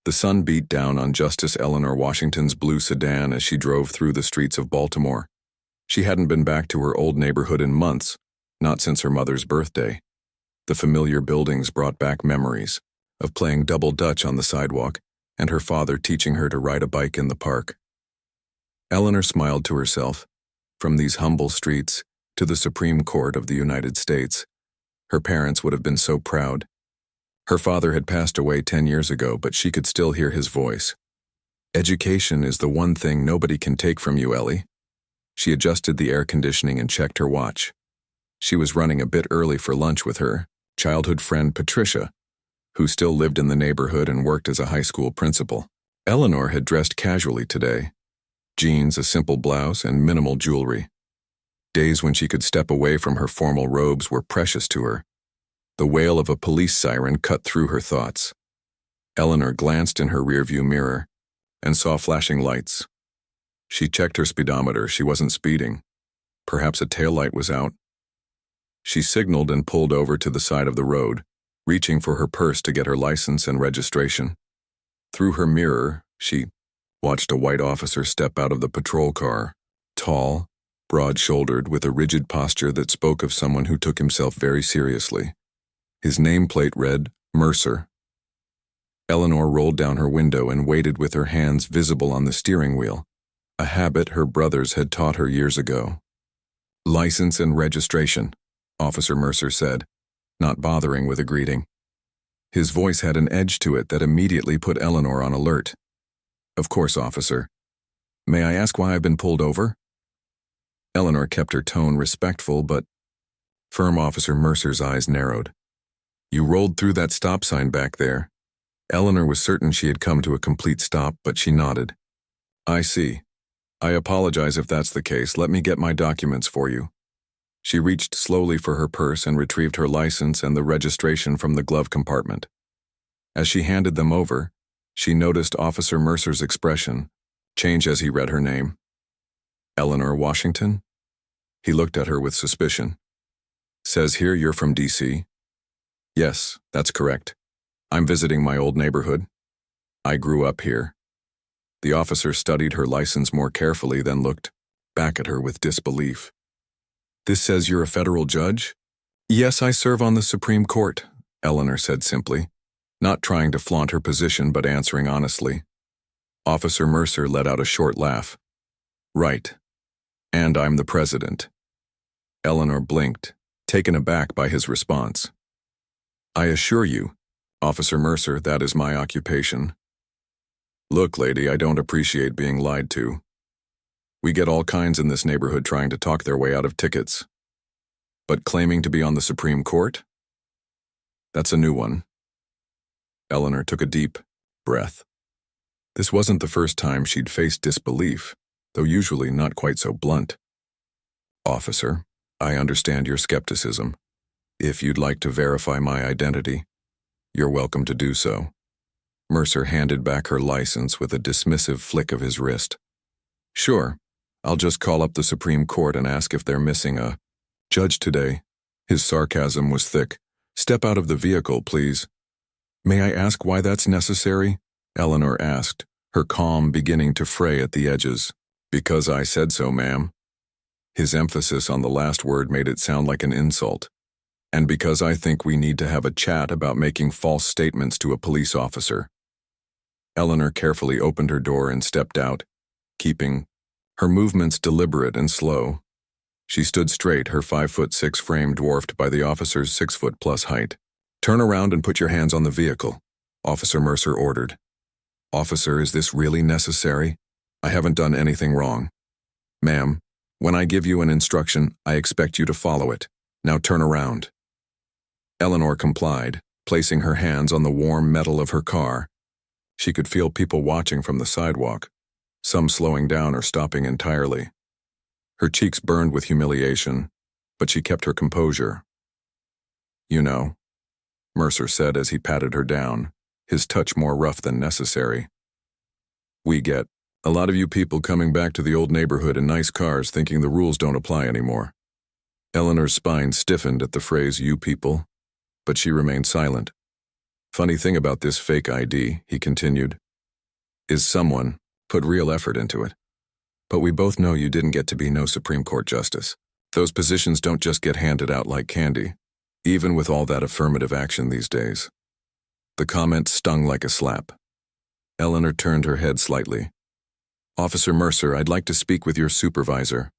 The sun beat down on Justice Eleanor Washington's blue sedan as she drove through the streets of Baltimore. She hadn't been back to her old neighborhood in months, not since her mother's birthday. The familiar buildings brought back memories of playing double dutch on the sidewalk and her father teaching her to ride a bike in the park. Eleanor smiled to herself. From these humble streets to the Supreme Court of the United States, her parents would have been so proud. Her father had passed away 10 years ago, but she could still hear his voice. Education is the one thing nobody can take from you, Ellie. She adjusted the air conditioning and checked her watch. She was running a bit early for lunch with her childhood friend Patricia, who still lived in the neighborhood and worked as a high school principal. Eleanor had dressed casually today. Jeans, a simple blouse, and minimal jewelry. Days when she could step away from her formal robes were precious to her. The wail of a police siren cut through her thoughts. Eleanor glanced in her rearview mirror and saw flashing lights. She checked her speedometer. She wasn't speeding. Perhaps a taillight was out. She signaled and pulled over to the side of the road, reaching for her purse to get her license and registration. Through her mirror, she watched a white officer step out of the patrol car, tall, broad-shouldered, with a rigid posture that spoke of someone who took himself very seriously. His nameplate read, Mercer. Eleanor rolled down her window and waited with her hands visible on the steering wheel, a habit her brothers had taught her years ago. "License and registration," Officer Mercer said, not bothering with a greeting. His voice had an edge to it that immediately put Eleanor on alert. "Of course, officer. May I ask why I've been pulled over?" Eleanor kept her tone respectful but firm. Officer Mercer's eyes narrowed. "You rolled through that stop sign back there." Eleanor was certain she had come to a complete stop, but she nodded. "I see. I apologize if that's the case. Let me get my documents for you." She reached slowly for her purse and retrieved her license and the registration from the glove compartment. As she handed them over, she noticed Officer Mercer's expression change as he read her name. "Eleanor Washington?" He looked at her with suspicion. "Says here you're from D.C. "Yes, that's correct. I'm visiting my old neighborhood. I grew up here." The officer studied her license more carefully, then looked back at her with disbelief. "This says you're a federal judge?" "Yes, I serve on the Supreme Court," Eleanor said simply, not trying to flaunt her position but answering honestly. Officer Mercer let out a short laugh. "Right. And I'm the president." Eleanor blinked, taken aback by his response. "I assure you, Officer Mercer, that is my occupation." "Look, lady, I don't appreciate being lied to. We get all kinds in this neighborhood trying to talk their way out of tickets. But claiming to be on the Supreme Court? That's a new one." Eleanor took a deep breath. This wasn't the first time she'd faced disbelief, though usually not quite so blunt. "Officer, I understand your skepticism. If you'd like to verify my identity, you're welcome to do so." Mercer handed back her license with a dismissive flick of his wrist. "Sure, I'll just call up the Supreme Court and ask if they're missing a judge today." His sarcasm was thick. "Step out of the vehicle, please." "May I ask why that's necessary?" Eleanor asked, her calm beginning to fray at the edges. "Because I said so, ma'am." His emphasis on the last word made it sound like an insult. "And because I think we need to have a chat about making false statements to a police officer." Eleanor carefully opened her door and stepped out, keeping her movements deliberate and slow. She stood straight, her 5'6" frame dwarfed by the officer's 6'+ height. "Turn around and put your hands on the vehicle," Officer Mercer ordered. "Officer, is this really necessary? I haven't done anything wrong." "Ma'am, when I give you an instruction, I expect you to follow it. Now turn around." Eleanor complied, placing her hands on the warm metal of her car. She could feel people watching from the sidewalk, some slowing down or stopping entirely. Her cheeks burned with humiliation, but she kept her composure. "You know," Mercer said as he patted her down, his touch more rough than necessary. "We get a lot of you people coming back to the old neighborhood in nice cars thinking the rules don't apply anymore." Eleanor's spine stiffened at the phrase "you people," but she remained silent. Funny thing about this fake ID, he continued, is someone put real effort into it. But we both know you didn't get to be no Supreme Court justice. Those positions don't just get handed out like candy, even with all that affirmative action these days. The comment stung like a slap. Eleanor turned her head slightly. Officer Mercer, I'd like to speak with your supervisor.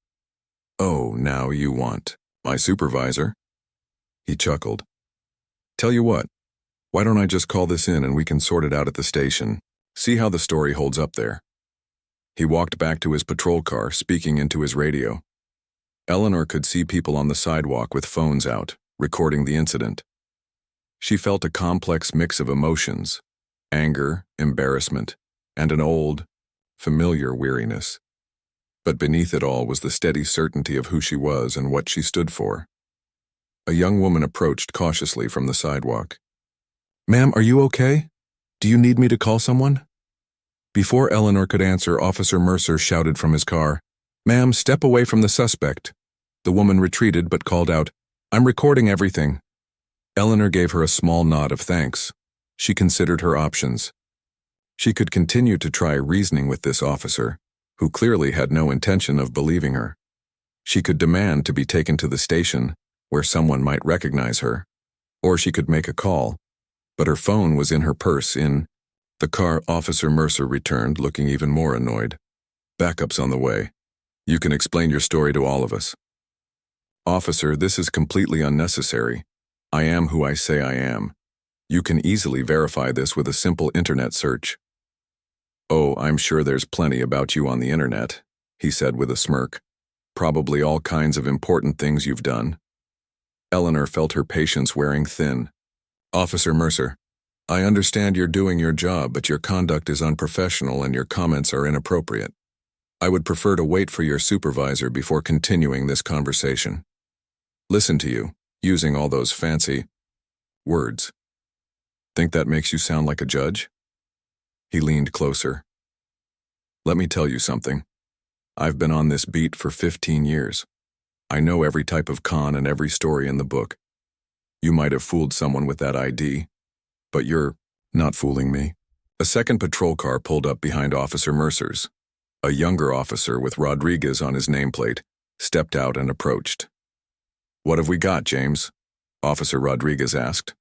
Oh, now you want my supervisor? He chuckled. Tell you what, why don't I just call this in and we can sort it out at the station, see how the story holds up there. He walked back to his patrol car, speaking into his radio. Eleanor could see people on the sidewalk with phones out, recording the incident. She felt a complex mix of emotions, anger, embarrassment, and an old, familiar weariness. But beneath it all was the steady certainty of who she was and what she stood for. A young woman approached cautiously from the sidewalk. Ma'am, are you okay? Do you need me to call someone? Before Eleanor could answer, Officer Mercer shouted from his car, Ma'am, step away from the suspect. The woman retreated but called out, I'm recording everything. Eleanor gave her a small nod of thanks. She considered her options. She could continue to try reasoning with this officer, who clearly had no intention of believing her. She could demand to be taken to the station, where someone might recognize her, or she could make a call, but her phone was in her purse in the car. Officer Mercer returned, looking even more annoyed. Backup's on the way. You can explain your story to all of us. Officer, this is completely unnecessary. I am who I say I am. You can easily verify this with a simple internet search. Oh, I'm sure there's plenty about you on the internet, he said with a smirk. Probably all kinds of important things you've done. Eleanor felt her patience wearing thin. Officer Mercer, I understand you're doing your job, but your conduct is unprofessional and your comments are inappropriate. I would prefer to wait for your supervisor before continuing this conversation. Listen to you, using all those fancy words. Think that makes you sound like a judge? He leaned closer. Let me tell you something. I've been on this beat for 15 years. I know every type of con and every story in the book. You might have fooled someone with that ID, but you're not fooling me. A second patrol car pulled up behind Officer Mercer's. A younger officer with Rodriguez on his nameplate stepped out and approached. What have we got, James? Officer Rodriguez asked.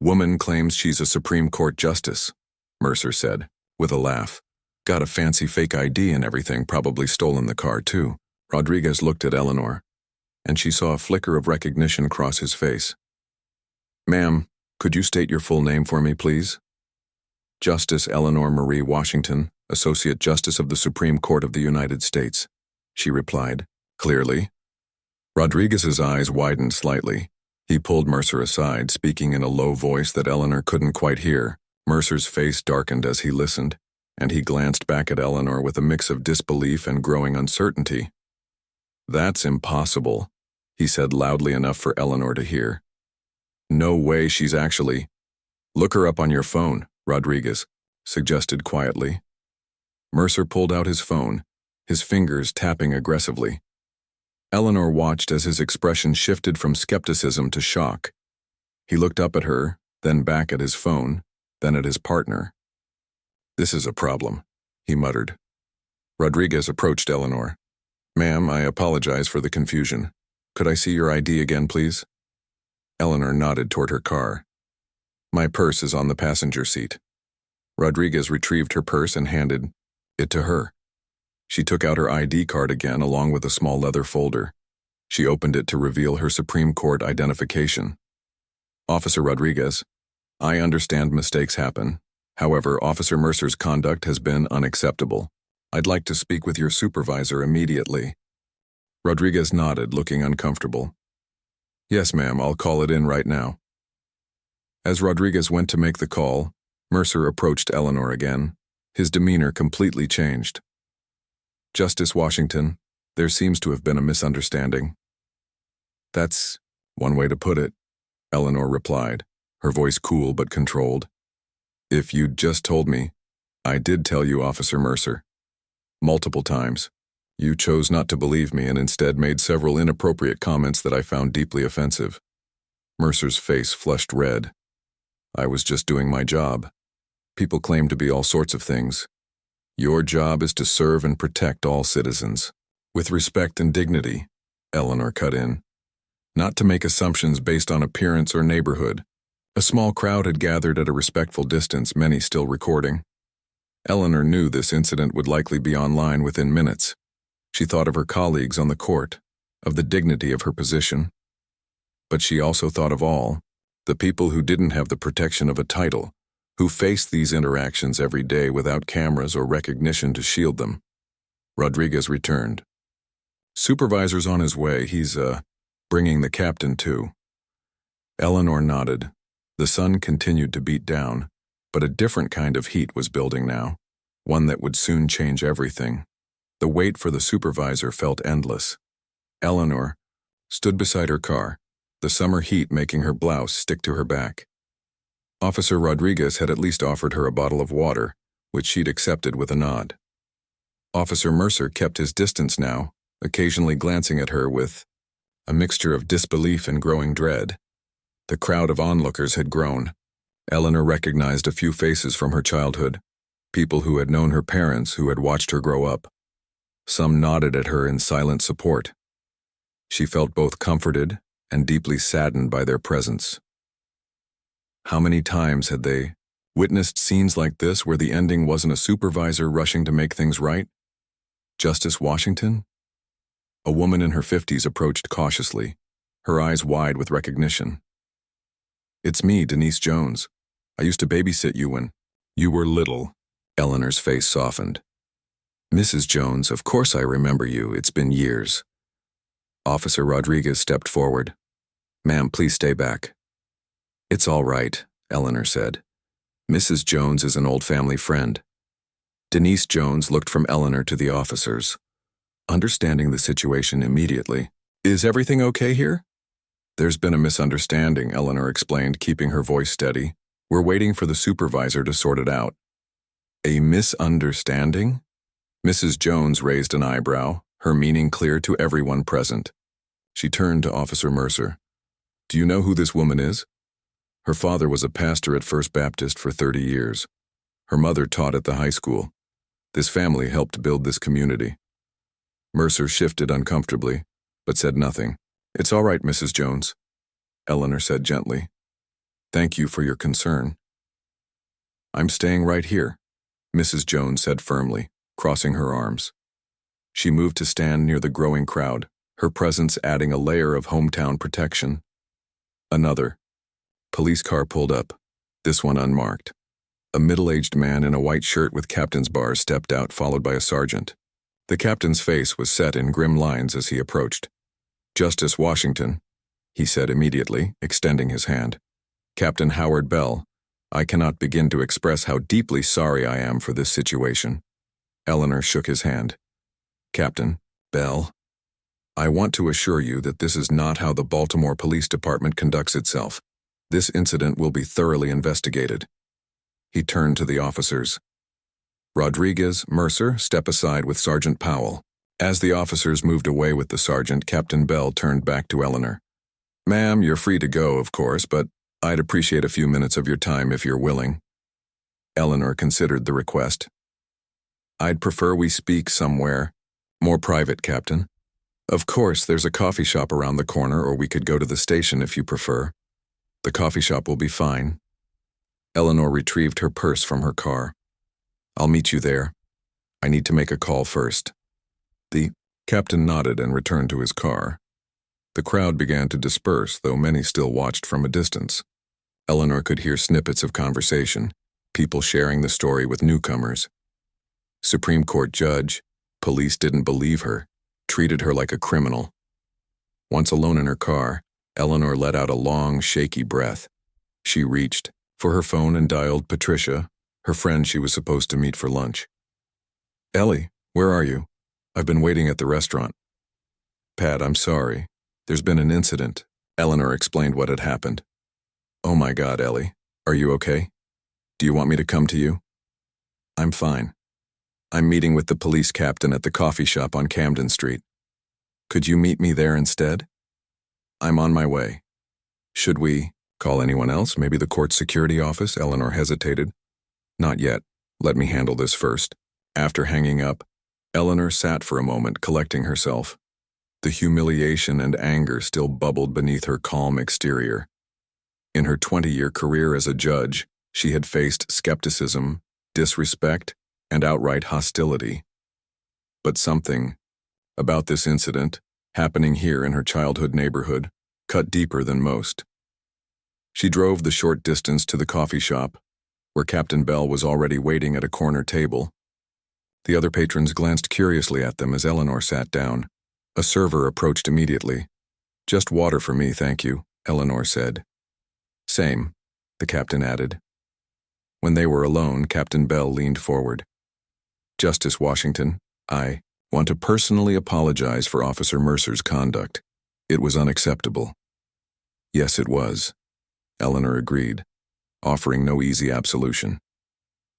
Woman claims she's a Supreme Court justice, Mercer said, with a laugh. Got a fancy fake ID and everything, probably stolen the car too. Rodriguez looked at Eleanor, and she saw a flicker of recognition cross his face. Ma'am, could you state your full name for me, please? Justice Eleanor Marie Washington, Associate Justice of the Supreme Court of the United States, she replied, clearly. Rodriguez's eyes widened slightly. He pulled Mercer aside, speaking in a low voice that Eleanor couldn't quite hear. Mercer's face darkened as he listened, and he glanced back at Eleanor with a mix of disbelief and growing uncertainty. That's impossible, he said loudly enough for Eleanor to hear. No way she's actually… Look her up on your phone, Rodriguez suggested quietly. Mercer pulled out his phone, his fingers tapping aggressively. Eleanor watched as his expression shifted from skepticism to shock. He looked up at her, then back at his phone, then at his partner. This is a problem, he muttered. Rodriguez approached Eleanor. Ma'am, I apologize for the confusion. Could I see your ID again, please? Eleanor nodded toward her car. My purse is on the passenger seat. Rodriguez retrieved her purse and handed it to her. She took out her ID card again along with a small leather folder. She opened it to reveal her Supreme Court identification. Officer Rodriguez, I understand mistakes happen. However, Officer Mercer's conduct has been unacceptable. I'd like to speak with your supervisor immediately. Rodriguez nodded, looking uncomfortable. Yes, ma'am, I'll call it in right now. As Rodriguez went to make the call, Mercer approached Eleanor again. His demeanor completely changed. Justice Washington, there seems to have been a misunderstanding. That's one way to put it, Eleanor replied, her voice cool but controlled. If you'd just told me, I did tell you, Officer Mercer. Multiple times. You chose not to believe me and instead made several inappropriate comments that I found deeply offensive. Mercer's face flushed red. I was just doing my job. People claim to be all sorts of things. Your job is to serve and protect all citizens. With respect and dignity, Eleanor cut in. Not to make assumptions based on appearance or neighborhood. A small crowd had gathered at a respectful distance, many still recording. Eleanor knew this incident would likely be online within minutes. She thought of her colleagues on the court, of the dignity of her position. But she also thought of all, the people who didn't have the protection of a title, who faced these interactions every day without cameras or recognition to shield them. Rodriguez returned. Supervisor's on his way. He's, bringing the captain too. Eleanor nodded. The sun continued to beat down, but a different kind of heat was building now, one that would soon change everything. The wait for the supervisor felt endless. Eleanor stood beside her car, the summer heat making her blouse stick to her back. Officer Rodriguez had at least offered her a bottle of water, which she'd accepted with a nod. Officer Mercer kept his distance now, occasionally glancing at her with a mixture of disbelief and growing dread. The crowd of onlookers had grown. Eleanor recognized a few faces from her childhood, people who had known her parents, who had watched her grow up. Some nodded at her in silent support. She felt both comforted and deeply saddened by their presence. How many times had they witnessed scenes like this where the ending wasn't a supervisor rushing to make things right? Justice Washington? A woman in her 50s approached cautiously, her eyes wide with recognition. It's me, Denise Jones. I used to babysit you when you were little. Eleanor's face softened. Mrs. Jones, of course I remember you. It's been years. Officer Rodriguez stepped forward. Ma'am, please stay back. It's all right, Eleanor said. Mrs. Jones is an old family friend. Denise Jones looked from Eleanor to the officers, understanding the situation immediately. Is everything okay here? There's been a misunderstanding, Eleanor explained, keeping her voice steady. We're waiting for the supervisor to sort it out. A misunderstanding? Mrs. Jones raised an eyebrow, her meaning clear to everyone present. She turned to Officer Mercer. Do you know who this woman is? Her father was a pastor at First Baptist for 30 years. Her mother taught at the high school. This family helped build this community. Mercer shifted uncomfortably, but said nothing. It's all right, Mrs. Jones, Eleanor said gently. Thank you for your concern. I'm staying right here, Mrs. Jones said firmly, crossing her arms. She moved to stand near the growing crowd, her presence adding a layer of hometown protection. Another police car pulled up, this one unmarked. A middle-aged man in a white shirt with captain's bars stepped out, followed by a sergeant. The captain's face was set in grim lines as he approached. Justice Washington, he said immediately, extending his hand. Captain Howard Bell, I cannot begin to express how deeply sorry I am for this situation. Eleanor shook his hand. Captain Bell, I want to assure you that this is not how the Baltimore Police Department conducts itself. This incident will be thoroughly investigated. He turned to the officers. Rodriguez, Mercer, step aside with Sergeant Powell. As the officers moved away with the sergeant, Captain Bell turned back to Eleanor. Ma'am, you're free to go, of course, but I'd appreciate a few minutes of your time if you're willing. Eleanor considered the request. I'd prefer we speak somewhere more private, Captain. Of course, there's a coffee shop around the corner, or we could go to the station if you prefer. The coffee shop will be fine. Eleanor retrieved her purse from her car. I'll meet you there. I need to make a call first. The captain nodded and returned to his car. The crowd began to disperse, though many still watched from a distance. Eleanor could hear snippets of conversation, people sharing the story with newcomers. Supreme Court judge, police didn't believe her, treated her like a criminal. Once alone in her car, Eleanor let out a long, shaky breath. She reached for her phone and dialed Patricia, her friend she was supposed to meet for lunch. Ellie, where are you? I've been waiting at the restaurant. Pat, I'm sorry. There's been an incident. Eleanor explained what had happened. Oh my God, Ellie. Are you okay? Do you want me to come to you? I'm fine. I'm meeting with the police captain at the coffee shop on Camden Street. Could you meet me there instead? I'm on my way. Should we Call anyone else? Maybe the court security office? Eleanor hesitated. Not yet. Let me handle this first. After hanging up, Eleanor sat for a moment, collecting herself. The humiliation and anger still bubbled beneath her calm exterior. In her 20-year career as a judge, she had faced skepticism, disrespect, and outright hostility. But something about this incident, happening here in her childhood neighborhood, cut deeper than most. She drove the short distance to the coffee shop, where Captain Bell was already waiting at a corner table. The other patrons glanced curiously at them as Eleanor sat down. A server approached immediately. "Just water for me, thank you," Eleanor said. "Same," the captain added. When they were alone, Captain Bell leaned forward. "Justice Washington, I want to personally apologize for Officer Mercer's conduct. It was unacceptable." "Yes, it was," Eleanor agreed, offering no easy absolution.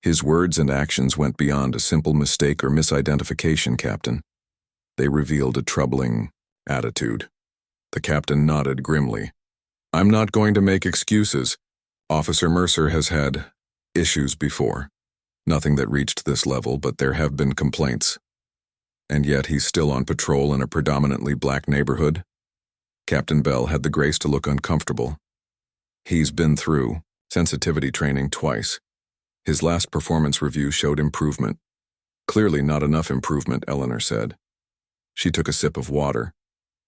"His words and actions went beyond a simple mistake or misidentification, Captain. They revealed a troubling attitude." The captain nodded grimly. "I'm not going to make excuses. Officer Mercer has had issues before. Nothing that reached this level, but there have been complaints. And yet he's still on patrol in a predominantly black neighborhood." Captain Bell had the grace to look uncomfortable. "He's been through sensitivity training twice. His last performance review showed improvement." "Clearly not enough improvement," Eleanor said. She took a sip of water.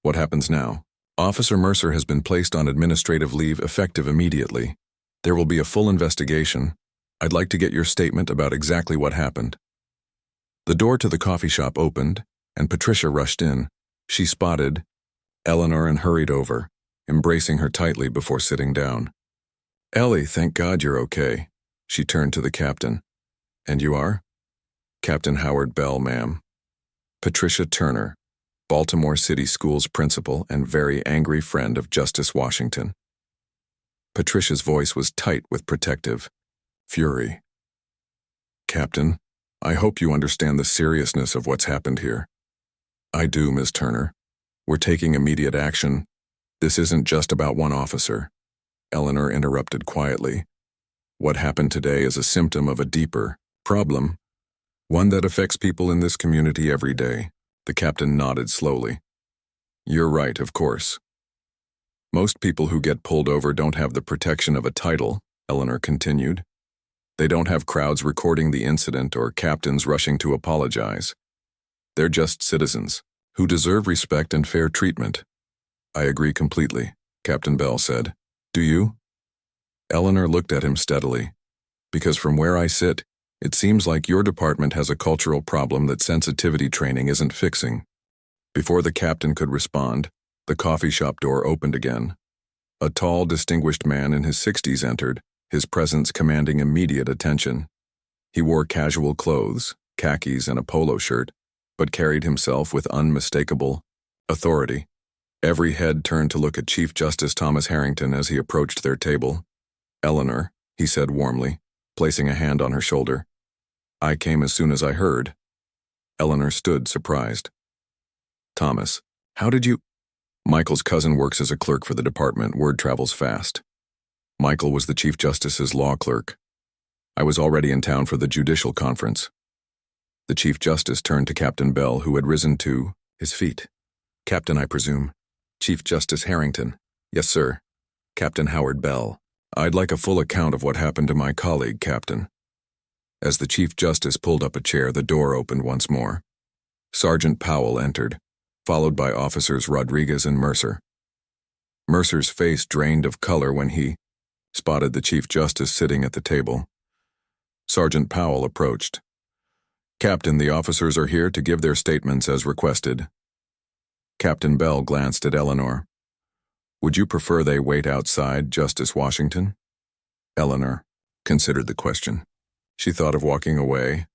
"What happens now?" "Officer Mercer has been placed on administrative leave effective immediately. There will be a full investigation. I'd like to get your statement about exactly what happened." The door to the coffee shop opened, and Patricia rushed in. She spotted Eleanor and hurried over, embracing her tightly before sitting down. "Ellie, thank God you're okay." She turned to the captain. "And you are?" "Captain Howard Bell, ma'am." Patricia Turner, Baltimore City Schools principal and very angry friend of Justice Washington. Patricia's voice was tight with protective fury. "Captain, I hope you understand the seriousness of what's happened here." "I do, Ms. Turner. We're taking immediate action. This isn't just about one officer." Eleanor interrupted quietly. "What happened today is a symptom of a deeper problem, one that affects people in this community every day." The captain nodded slowly. "You're right, of course. Most people who get pulled over don't have the protection of a title," Eleanor continued. "They don't have crowds recording the incident or captains rushing to apologize. They're just citizens who deserve respect and fair treatment." "I agree completely," Captain Bell said. "Do you?" Eleanor looked at him steadily. "Because from where I sit, it seems like your department has a cultural problem that sensitivity training isn't fixing." Before the captain could respond, the coffee shop door opened again. A tall, distinguished man in his 60s entered, his presence commanding immediate attention. He wore casual clothes, khakis and a polo shirt, but carried himself with unmistakable authority. Every head turned to look at Chief Justice Thomas Harrington as he approached their table. "Eleanor," he said warmly, placing a hand on her shoulder. "I came as soon as I heard." Eleanor stood surprised. "Thomas, how did you—" "Michael's cousin works as a clerk for the department. Word travels fast. Michael was the Chief Justice's law clerk. I was already in town for the judicial conference." The Chief Justice turned to Captain Bell, who had risen to his feet. "Captain, I presume." "Chief Justice Harrington." "Yes, sir." "Captain Howard Bell. I'd like a full account of what happened to my colleague, Captain." As the Chief Justice pulled up a chair, the door opened once more. Sergeant Powell entered, followed by Officers Rodriguez and Mercer. Mercer's face drained of color when he spotted the Chief Justice sitting at the table. Sergeant Powell approached. "Captain, the officers are here to give their statements as requested." Captain Bell glanced at Eleanor. "Would you prefer they wait outside, Justice Washington?" Eleanor considered the question. She thought of walking away,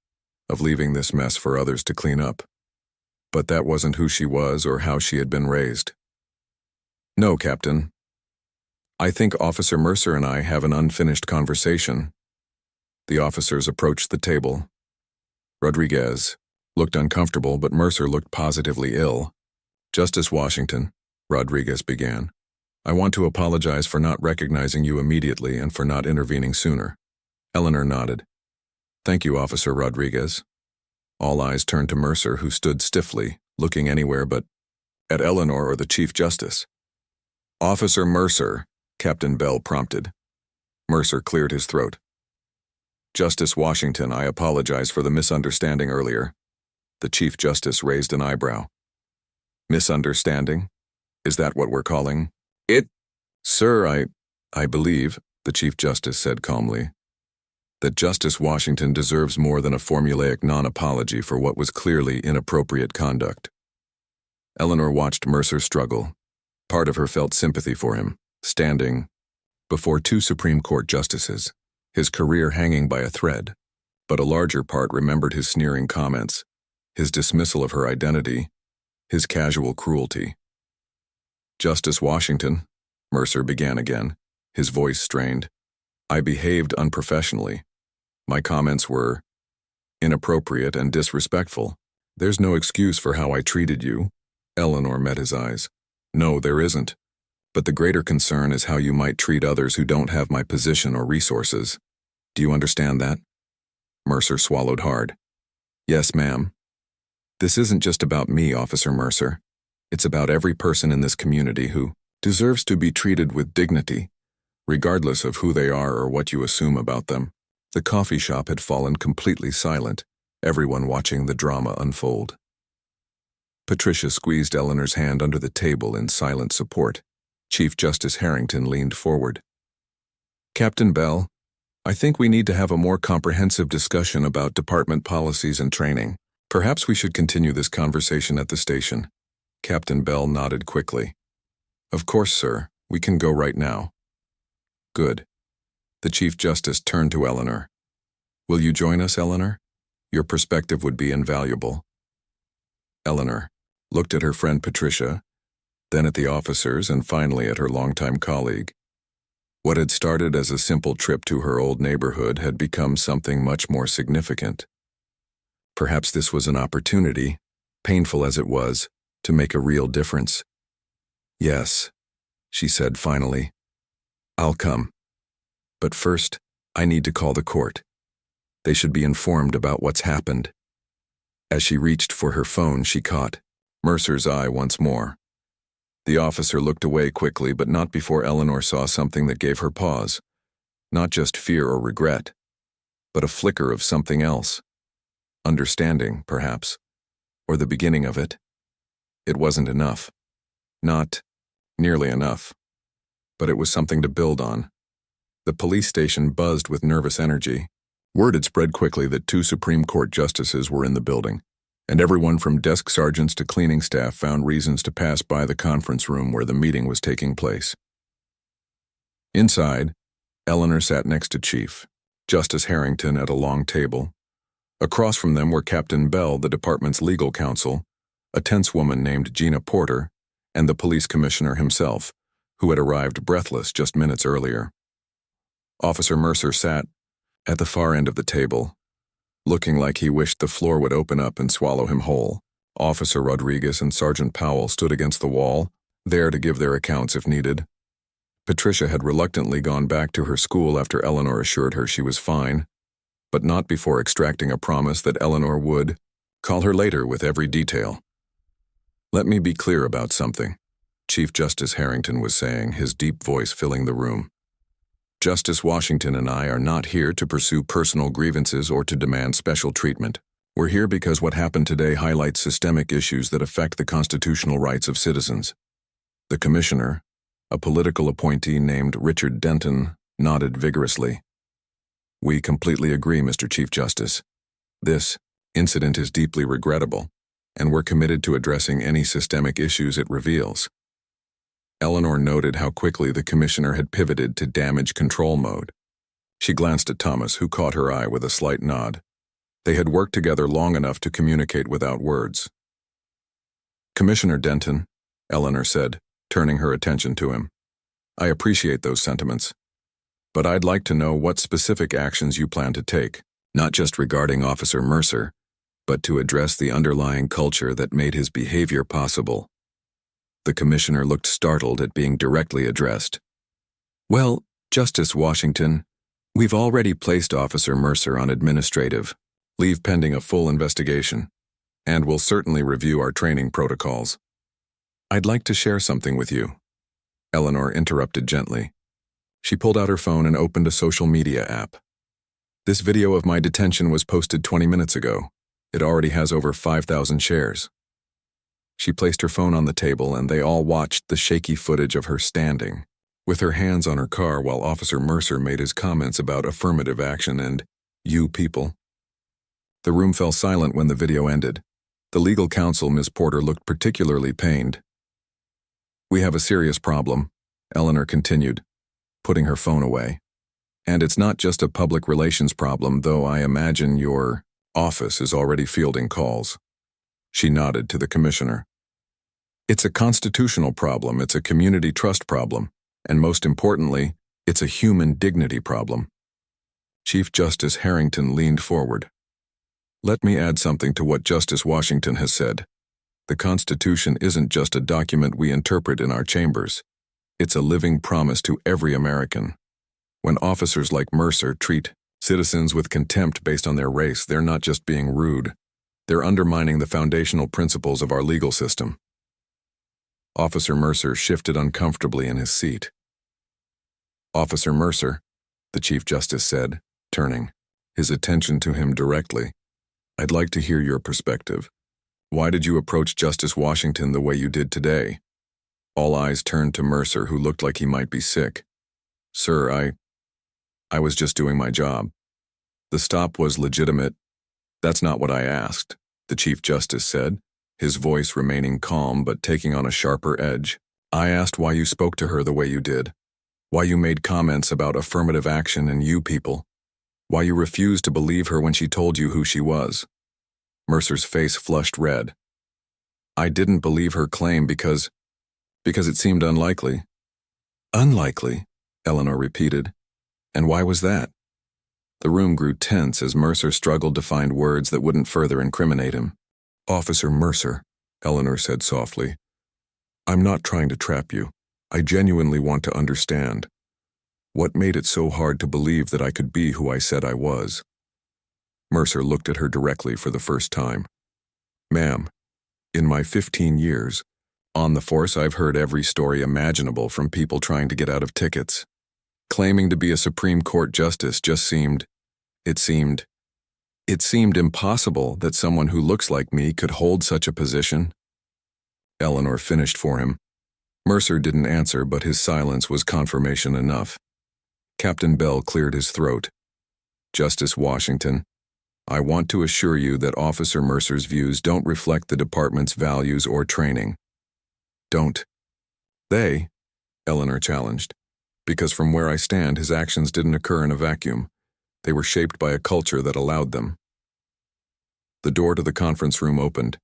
of leaving this mess for others to clean up. But that wasn't who she was or how she had been raised. "No, Captain. I think Officer Mercer and I have an unfinished conversation." The officers approached the table. Rodriguez looked uncomfortable, but Mercer looked positively ill. "Justice Washington," Rodriguez began, I want to apologize for not recognizing you immediately and for not intervening sooner. Eleanor nodded. Thank you, Officer Rodriguez. All eyes turned to Mercer, who stood stiffly, looking anywhere but at Eleanor or the Chief Justice. Officer Mercer, Captain Bell prompted. Mercer cleared his throat. Justice Washington, I apologize for the misunderstanding earlier. The Chief Justice raised an eyebrow. Misunderstanding? Is that what we're calling it? Sir, I believe, the Chief Justice said calmly, that Justice Washington deserves more than a formulaic non-apology for what was clearly inappropriate conduct. Eleanor watched Mercer struggle. Part of her felt sympathy for him, standing before two Supreme Court justices, his career hanging by a thread, but a larger part remembered his sneering comments, his dismissal of her identity, his casual cruelty. Justice Washington, Mercer began again, his voice strained. I behaved unprofessionally. My comments were inappropriate and disrespectful. There's no excuse for how I treated you. Eleanor met his eyes. No, there isn't. But the greater concern is how you might treat others who don't have my position or resources. Do you understand that? Mercer swallowed hard. Yes, ma'am. This isn't just about me, Officer Mercer. It's about every person in this community who deserves to be treated with dignity, regardless of who they are or what you assume about them. The coffee shop had fallen completely silent, everyone watching the drama unfold. Patricia squeezed Eleanor's hand under the table in silent support. Chief Justice Harrington leaned forward. Captain Bell, I think we need to have a more comprehensive discussion about department policies and training. Perhaps we should continue this conversation at the station. Captain Bell nodded quickly. Of course, sir. We can go right now. Good. The Chief Justice turned to Eleanor. Will you join us, Eleanor? Your perspective would be invaluable. Eleanor looked at her friend Patricia, then at the officers, and finally at her longtime colleague. What had started as a simple trip to her old neighborhood had become something much more significant. Perhaps this was an opportunity, painful as it was, to make a real difference. Yes, she said finally. I'll come. But first, I need to call the court. They should be informed about what's happened. As she reached for her phone, she caught Mercer's eye once more. The officer looked away quickly, but not before Eleanor saw something that gave her pause. Not just fear or regret, but a flicker of something else. Understanding, perhaps, or the beginning of it. It wasn't enough. Not nearly enough. But it was something to build on. The police station buzzed with nervous energy. Word had spread quickly that two Supreme Court justices were in the building, and everyone from desk sergeants to cleaning staff found reasons to pass by the conference room where the meeting was taking place. Inside, Eleanor sat next to Chief Justice Harrington at a long table. Across from them were Captain Bell, the department's legal counsel, a tense woman named Gina Porter, and the police commissioner himself, who had arrived breathless just minutes earlier. Officer Mercer sat at the far end of the table, looking like he wished the floor would open up and swallow him whole. Officer Rodriguez and Sergeant Powell stood against the wall, there to give their accounts if needed. Patricia had reluctantly gone back to her school after Eleanor assured her she was fine, but not before extracting a promise that Eleanor would call her later with every detail. Let me be clear about something, Chief Justice Harrington was saying, his deep voice filling the room. Justice Washington and I are not here to pursue personal grievances or to demand special treatment. We're here because what happened today highlights systemic issues that affect the constitutional rights of citizens. The commissioner, a political appointee named Richard Denton, nodded vigorously. We completely agree, Mr. Chief Justice. This incident is deeply regrettable, and we're committed to addressing any systemic issues it reveals. Eleanor noted how quickly the commissioner had pivoted to damage control mode. She glanced at Thomas, who caught her eye with a slight nod. They had worked together long enough to communicate without words. Commissioner Denton, Eleanor said, turning her attention to him. I appreciate those sentiments, but I'd like to know what specific actions you plan to take, not just regarding Officer Mercer, but to address the underlying culture that made his behavior possible. The commissioner looked startled at being directly addressed. Well, Justice Washington, we've already placed Officer Mercer on administrative leave pending a full investigation, and we'll certainly review our training protocols. I'd like to share something with you. Eleanor interrupted gently. She pulled out her phone and opened a social media app. This video of my detention was posted 20 minutes ago. It already has over 5,000 shares. She placed her phone on the table and they all watched the shaky footage of her standing, with her hands on her car while Officer Mercer made his comments about affirmative action and you people. The room fell silent when the video ended. The legal counsel, Ms. Porter, looked particularly pained. We have a serious problem, Eleanor continued, putting her phone away. And it's not just a public relations problem, though I imagine your office is already fielding calls. She nodded to the commissioner. It's a constitutional problem, it's a community trust problem, and most importantly, it's a human dignity problem. Chief Justice Harrington leaned forward. Let me add something to what Justice Washington has said. The Constitution isn't just a document we interpret in our chambers. It's a living promise to every American. When officers like Mercer treat citizens with contempt based on their race, they're not just being rude. They're undermining the foundational principles of our legal system. Officer Mercer shifted uncomfortably in his seat. Officer Mercer, the Chief Justice said, turning his attention to him directly. I'd like to hear your perspective. Why did you approach Justice Washington the way you did today? All eyes turned to Mercer, who looked like he might be sick. Sir, I was just doing my job. The stop was legitimate. That's not what I asked, the Chief Justice said, his voice remaining calm but taking on a sharper edge. I asked why you spoke to her the way you did. Why you made comments about affirmative action and you people. Why you refused to believe her when she told you who she was. Mercer's face flushed red. I didn't believe her claim because it seemed unlikely. Unlikely, Eleanor repeated. And why was that? The room grew tense as Mercer struggled to find words that wouldn't further incriminate him. Officer Mercer, Eleanor said softly, I'm not trying to trap you. I genuinely want to understand. What made it so hard to believe that I could be who I said I was? Mercer looked at her directly for the first time. Ma'am, in my 15 years, on the force I've heard every story imaginable from people trying to get out of tickets. Claiming to be a Supreme Court justice just seemed impossible that someone who looks like me could hold such a position. Eleanor finished for him. Mercer didn't answer, but his silence was confirmation enough. Captain Bell cleared his throat. Justice Washington, I want to assure you that Officer Mercer's views don't reflect the department's values or training. Don't. They, Eleanor challenged, because from where I stand, his actions didn't occur in a vacuum. They were shaped by a culture that allowed them. The door to the conference room opened,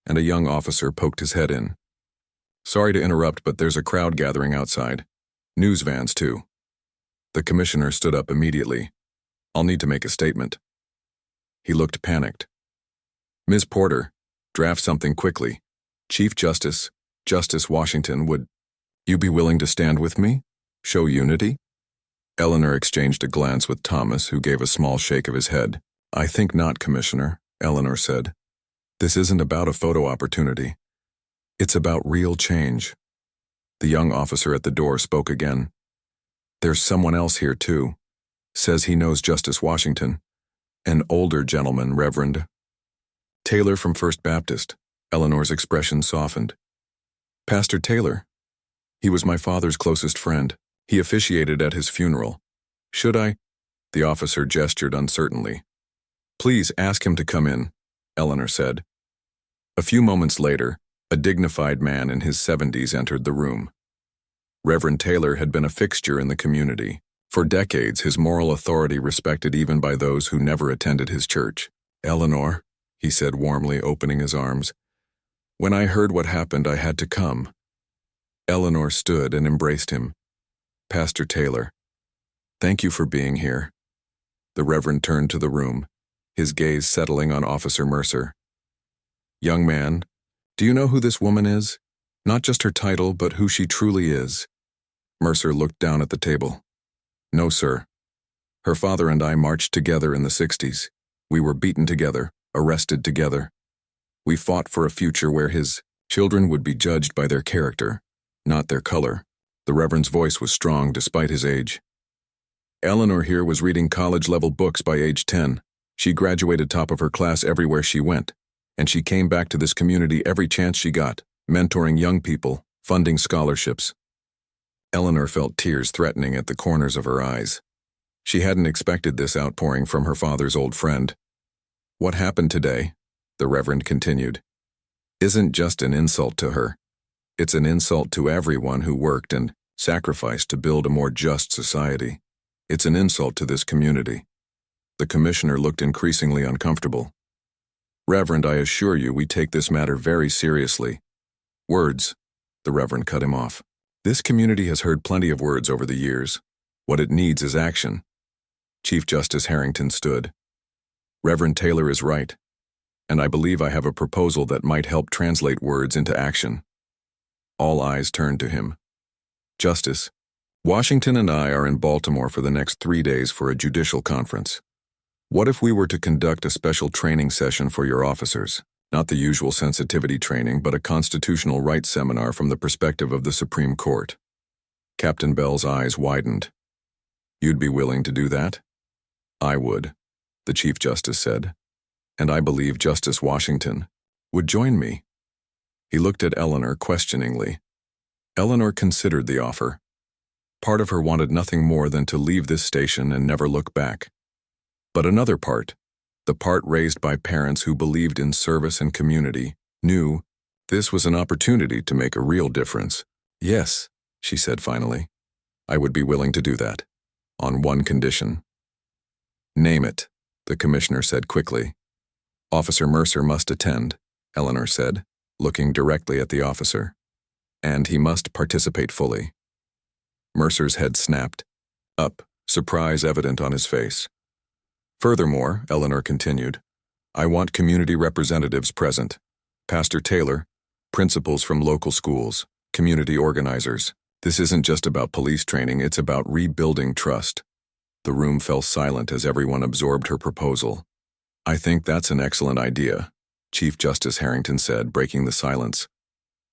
and a young officer poked his head in. Sorry to interrupt, but there's a crowd gathering outside. News vans, too. The commissioner stood up immediately. I'll need to make a statement. He looked panicked. Ms. Porter, draft something quickly. Chief Justice Washington, would you be willing to stand with me? Show unity? Eleanor exchanged a glance with Thomas, who gave a small shake of his head. I think not, Commissioner, Eleanor said. This isn't about a photo opportunity. It's about real change. The young officer at the door spoke again. There's someone else here, too. Says he knows Justice Washington. An older gentleman, Reverend Taylor from First Baptist. Eleanor's expression softened. Pastor Taylor. He was my father's closest friend. He officiated at his funeral. Should I? The officer gestured uncertainly. Please ask him to come in, Eleanor said. A few moments later, a dignified man in his 70s entered the room. Reverend Taylor had been a fixture in the community. For decades, his moral authority respected even by those who never attended his church. Eleanor, he said warmly, opening his arms. When I heard what happened, I had to come. Eleanor stood and embraced him. Pastor Taylor, thank you for being here. The Reverend turned to the room, his gaze settling on Officer Mercer. Young man, do you know who this woman is? Not just her title, but who she truly is. Mercer looked down at the table. No, sir. Her father and I marched together in the 60s. We were beaten together, arrested together. We fought for a future where his children would be judged by their character, not their color. The Reverend's voice was strong despite his age. Eleanor here was reading college-level books by age 10. She graduated top of her class everywhere she went, and she came back to this community every chance she got, mentoring young people, funding scholarships. Eleanor felt tears threatening at the corners of her eyes. She hadn't expected this outpouring from her father's old friend. What happened today, the Reverend continued, isn't just an insult to her. It's an insult to everyone who worked and sacrificed to build a more just society. It's an insult to this community. The commissioner looked increasingly uncomfortable. Reverend, I assure you we take this matter very seriously. Words, the Reverend cut him off. This community has heard plenty of words over the years. What it needs is action. Chief Justice Harrington stood. Reverend Taylor is right, and I believe I have a proposal that might help translate words into action. All eyes turned to him. Justice, Washington and I are in Baltimore for the next 3 days for a judicial conference. What if we were to conduct a special training session for your officers? Not the usual sensitivity training, but a constitutional rights seminar from the perspective of the Supreme Court. Captain Bell's eyes widened. You'd be willing to do that? I would, the Chief Justice said, and I believe Justice Washington would join me. He looked at Eleanor questioningly. Eleanor considered the offer. Part of her wanted nothing more than to leave this station and never look back. But another part, the part raised by parents who believed in service and community, knew this was an opportunity to make a real difference. Yes, she said finally, I would be willing to do that, on one condition. Name it, the commissioner said quickly. Officer Mercer must attend, Eleanor said, looking directly at the officer. And he must participate fully. Mercer's head snapped up, surprise evident on his face. Furthermore, Eleanor continued, I want community representatives present. Pastor Taylor, principals from local schools, community organizers. This isn't just about police training, it's about rebuilding trust. The room fell silent as everyone absorbed her proposal. I think that's an excellent idea, Chief Justice Harrington said, breaking the silence.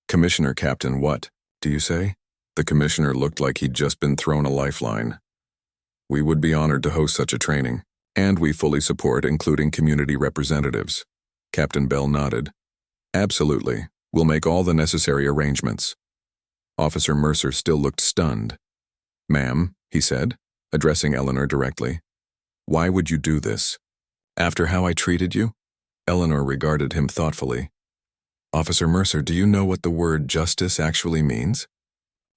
Commissioner Captain, what, do you say? The commissioner looked like he'd just been thrown a lifeline. We would be honored to host such a training, and we fully support including community representatives. Captain Bell nodded. Absolutely, we'll make all the necessary arrangements. Officer Mercer still looked stunned. Ma'am, he said, addressing Eleanor directly. Why would you do this? After how I treated you? Eleanor regarded him thoughtfully. Officer Mercer, do you know what the word justice actually means?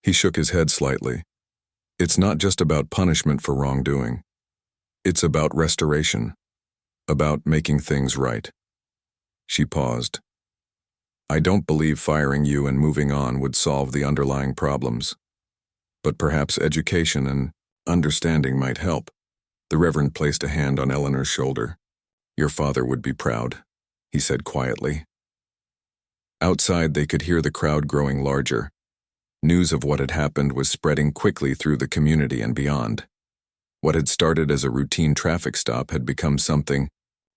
He shook his head slightly. It's not just about punishment for wrongdoing. It's about restoration, about making things right. She paused. I don't believe firing you and moving on would solve the underlying problems. But perhaps education and understanding might help. The Reverend placed a hand on Eleanor's shoulder. Your father would be proud, he said quietly. Outside, they could hear the crowd growing larger. News of what had happened was spreading quickly through the community and beyond. What had started as a routine traffic stop had become something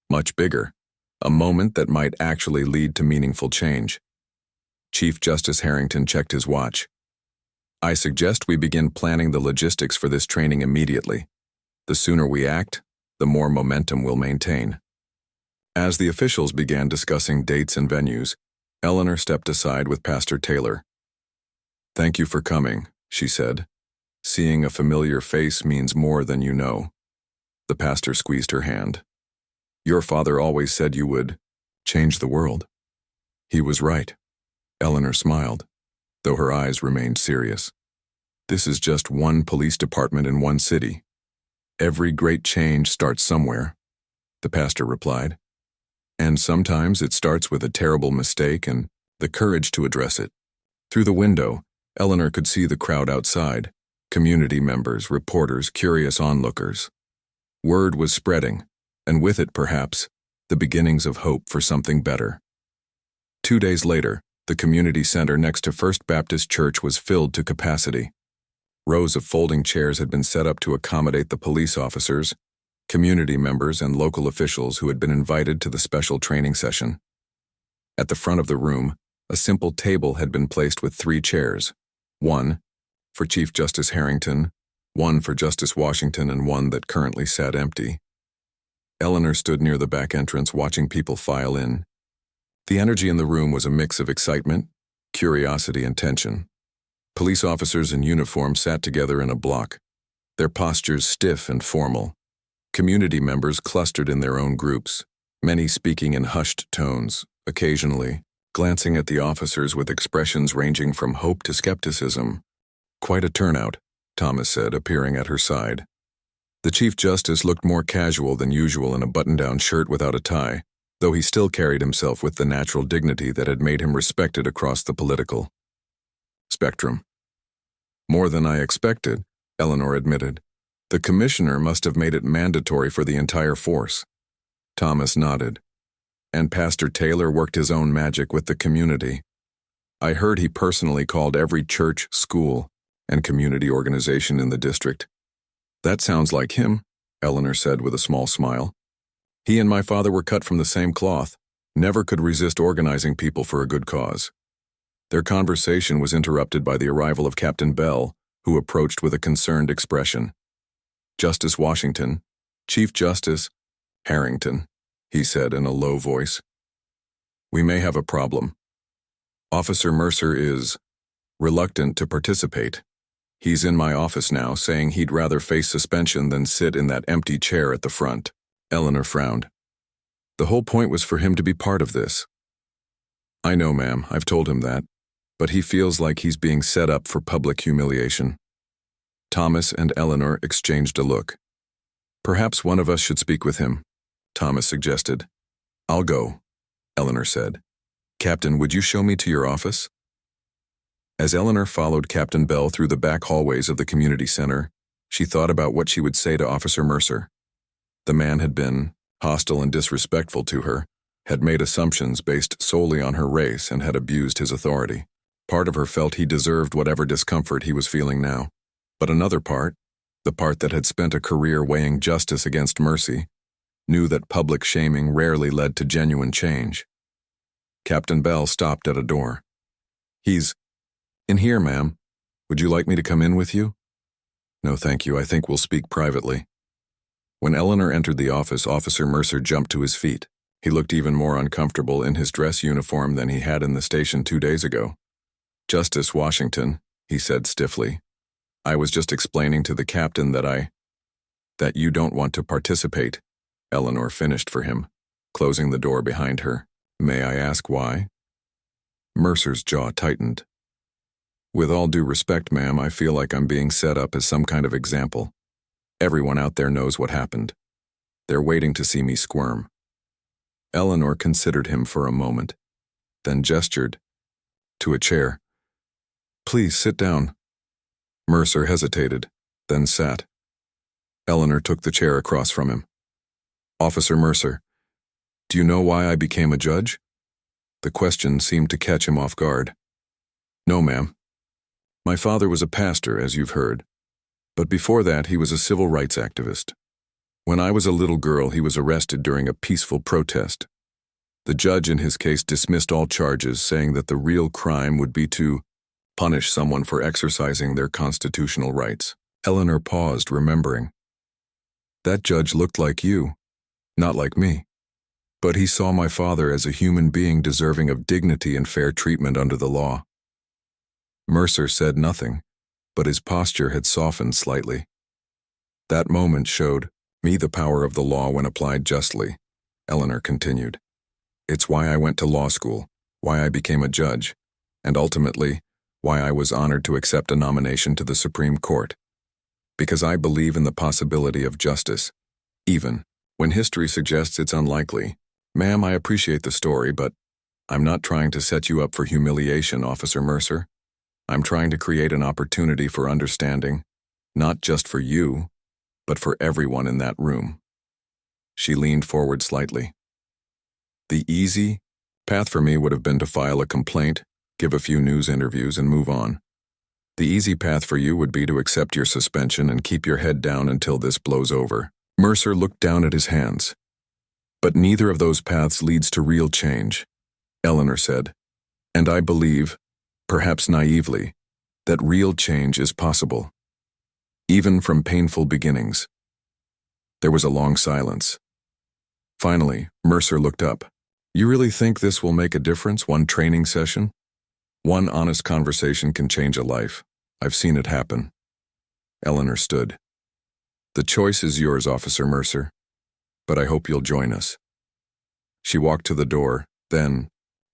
much bigger, a moment that might actually lead to meaningful change. Chief Justice Harrington checked his watch. I suggest we begin planning the logistics for this training immediately. The sooner we act, the more momentum we'll maintain. As the officials began discussing dates and venues, Eleanor stepped aside with Pastor Taylor. Thank you for coming, she said. Seeing a familiar face means more than you know. The pastor squeezed her hand. Your father always said you would change the world. He was right. Eleanor smiled, though her eyes remained serious. This is just one police department in one city. Every great change starts somewhere, the pastor replied. And sometimes it starts with a terrible mistake and the courage to address it. Through the window, Eleanor could see the crowd outside, community members, reporters, curious onlookers. Word was spreading, and with it, perhaps, the beginnings of hope for something better. 2 days later, The community center next to First Baptist Church was filled to capacity. Rows of folding chairs had been set up to accommodate the police officers, community members, and local officials who had been invited to the special training session. At the front of the room, a simple table had been placed with 3 chairs, one for Chief Justice Harrington, one for Justice Washington, and one that currently sat empty. Eleanor stood near the back entrance watching people file in. The energy in the room was a mix of excitement, curiosity, and tension. Police officers in uniform sat together in a block, their postures stiff and formal. Community members clustered in their own groups, many speaking in hushed tones, occasionally glancing at the officers with expressions ranging from hope to skepticism. "Quite a turnout," Thomas said, appearing at her side. The Chief Justice looked more casual than usual in a button-down shirt without a tie, though he still carried himself with the natural dignity that had made him respected across the political spectrum. "More than I expected," Eleanor admitted. "The commissioner must have made it mandatory for the entire force." Thomas nodded. "And Pastor Taylor worked his own magic with the community. I heard he personally called every church, school, and community organization in the district." "That sounds like him," Eleanor said with a small smile. "He and my father were cut from the same cloth, never could resist organizing people for a good cause." Their conversation was interrupted by the arrival of Captain Bell, who approached with a concerned expression. "Justice Washington, Chief Justice Harrington," he said in a low voice. "We may have a problem. Officer Mercer is reluctant to participate. He's in my office now, saying he'd rather face suspension than sit in that empty chair at the front." Eleanor frowned. "The whole point was for him to be part of this." "I know, ma'am, I've told him that, but he feels like he's being set up for public humiliation." Thomas and Eleanor exchanged a look. "Perhaps one of us should speak with him," Thomas suggested. "I'll go," Eleanor said. "Captain, would you show me to your office?" As Eleanor followed Captain Bell through the back hallways of the community center, she thought about what she would say to Officer Mercer. The man had been hostile and disrespectful to her, had made assumptions based solely on her race, and had abused his authority. Part of her felt he deserved whatever discomfort he was feeling now. But another part, the part that had spent a career weighing justice against mercy, knew that public shaming rarely led to genuine change. Captain Bell stopped at a door. "He's in here, ma'am. Would you like me to come in with you?" "No, thank you. I think we'll speak privately." When Eleanor entered the office, Officer Mercer jumped to his feet. He looked even more uncomfortable in his dress uniform than he had in the station 2 days ago. "Justice Washington," he said stiffly, "I was just explaining to the captain that you don't want to participate." Eleanor finished for him, closing the door behind her. "May I ask why?" Mercer's jaw tightened. "With all due respect, ma'am, I feel like I'm being set up as some kind of example. Everyone out there knows what happened. They're waiting to see me squirm." Eleanor considered him for a moment, then gestured to a chair. "Please sit down." Mercer hesitated, then sat. Eleanor took the chair across from him. "Officer Mercer, do you know why I became a judge?" The question seemed to catch him off guard. "No, ma'am. My father was a pastor, as you've heard. But before that, he was a civil rights activist. When I was a little girl, he was arrested during a peaceful protest. The judge in his case dismissed all charges, saying that the real crime would be to punish someone for exercising their constitutional rights." Eleanor paused, remembering. "That judge looked like you, not like me. But he saw my father as a human being deserving of dignity and fair treatment under the law." Mercer said nothing, but his posture had softened slightly. "That moment showed me the power of the law when applied justly," Eleanor continued. "It's why I went to law school, why I became a judge, and ultimately, why I was honored to accept a nomination to the Supreme Court. Because I believe in the possibility of justice, even when history suggests it's unlikely. Ma'am, I appreciate the story, but I'm not trying to set you up for humiliation, Officer Mercer. I'm trying to create an opportunity for understanding, not just for you, but for everyone in that room." She leaned forward slightly. "The easy path for me would have been to file a complaint give a few news interviews, and move on. The easy path for you would be to accept your suspension and keep your head down until this blows over. Mercer looked down at his hands. But neither of those paths leads to real change, Eleanor said. And I believe, perhaps naively, that real change is possible, even from painful beginnings. There was a long silence. Finally, Mercer looked up. You really think this will make a difference, one training session? One honest conversation can change a life. I've seen it happen. Eleanor stood. The choice is yours, Officer Mercer, but I hope you'll join us. She walked to the door, then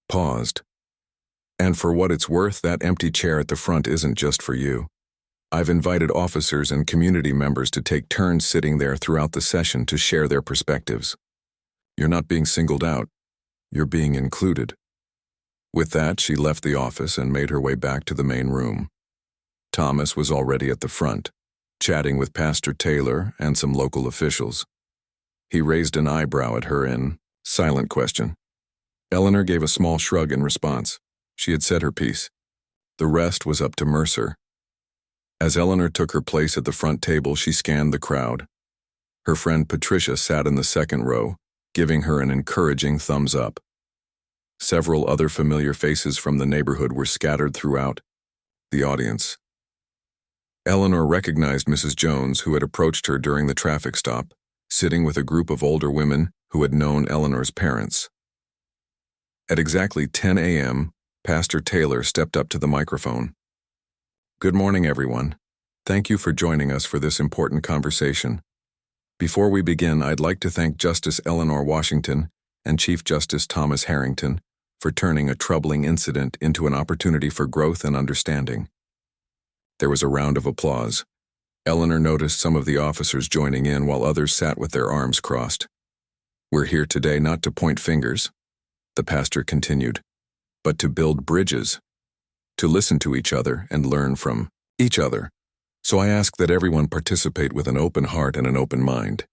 paused. And for what it's worth, that empty chair at the front isn't just for you. I've invited officers and community members to take turns sitting there throughout the session to share their perspectives. You're not being singled out. You're being included. With that, she left the office and made her way back to the main room. Thomas was already at the front, chatting with Pastor Taylor and some local officials. He raised an eyebrow at her in silent question. Eleanor gave a small shrug in response. She had said her piece. The rest was up to Mercer. As Eleanor took her place at the front table, she scanned the crowd. Her friend Patricia sat in the second row, giving her an encouraging thumbs up. Several other familiar faces from the neighborhood were scattered throughout the audience. Eleanor recognized Mrs. Jones, who had approached her during the traffic stop, sitting with a group of older women who had known Eleanor's parents. At exactly 10 a.m., Pastor Taylor stepped up to the microphone. Good morning, everyone. Thank you for joining us for this important conversation. Before we begin, I'd like to thank Justice Eleanor Washington and Chief Justice Thomas Harrington for turning a troubling incident into an opportunity for growth and understanding. There was a round of applause. Eleanor noticed some of the officers joining in while others sat with their arms crossed. We're here today not to point fingers, the pastor continued, but to build bridges, to listen to each other and learn from each other. So I ask that everyone participate with an open heart and an open mind.